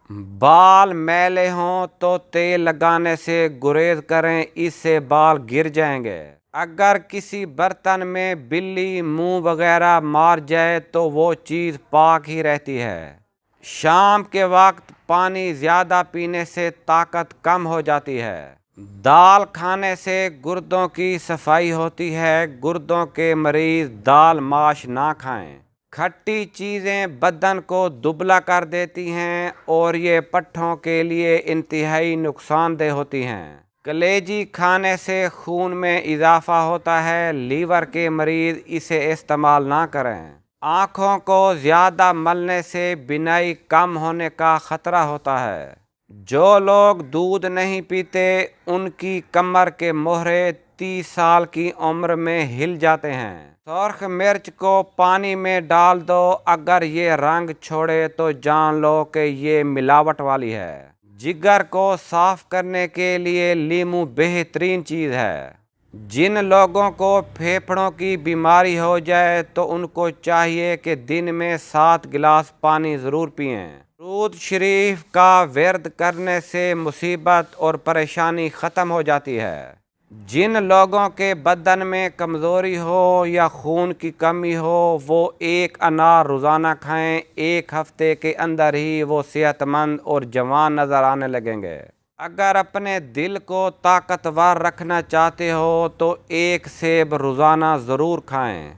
بال میلے ہوں تو تیل لگانے سے گریز کریں، اس سے بال گر جائیں گے۔ اگر کسی برتن میں بلی منہ وغیرہ مار جائے تو وہ چیز پاک ہی رہتی ہے۔ شام کے وقت پانی زیادہ پینے سے طاقت کم ہو جاتی ہے۔ دال کھانے سے گردوں کی صفائی ہوتی ہے۔ گردوں کے مریض دال ماش نہ کھائیں۔ کھٹی چیزیں بدن کو دبلا کر دیتی ہیں اور یہ پٹھوں کے لیے انتہائی نقصان دہ ہوتی ہیں۔ کلیجی کھانے سے خون میں اضافہ ہوتا ہے۔ لیور کے مریض اسے استعمال نہ کریں۔ آنکھوں کو زیادہ ملنے سے بینائی کم ہونے کا خطرہ ہوتا ہے۔ جو لوگ دودھ نہیں پیتے ان کی کمر کے مہرے 30 سال کی عمر میں ہل جاتے ہیں۔ سرخ مرچ کو پانی میں ڈال دو، اگر یہ رنگ چھوڑے تو جان لو کہ یہ ملاوٹ والی ہے۔ جگر کو صاف کرنے کے لیے لیموں بہترین چیز ہے۔ جن لوگوں کو پھیپھڑوں کی بیماری ہو جائے تو ان کو چاہیے کہ دن میں 7 گلاس پانی ضرور پئیں۔ درود شریف کا ورد کرنے سے مصیبت اور پریشانی ختم ہو جاتی ہے۔ جن لوگوں کے بدن میں کمزوری ہو یا خون کی کمی ہو وہ 1 انار روزانہ کھائیں۔ 1 ہفتے کے اندر ہی وہ صحت مند اور جوان نظر آنے لگیں گے۔ اگر اپنے دل کو طاقتور رکھنا چاہتے ہو تو 1 سیب روزانہ ضرور کھائیں۔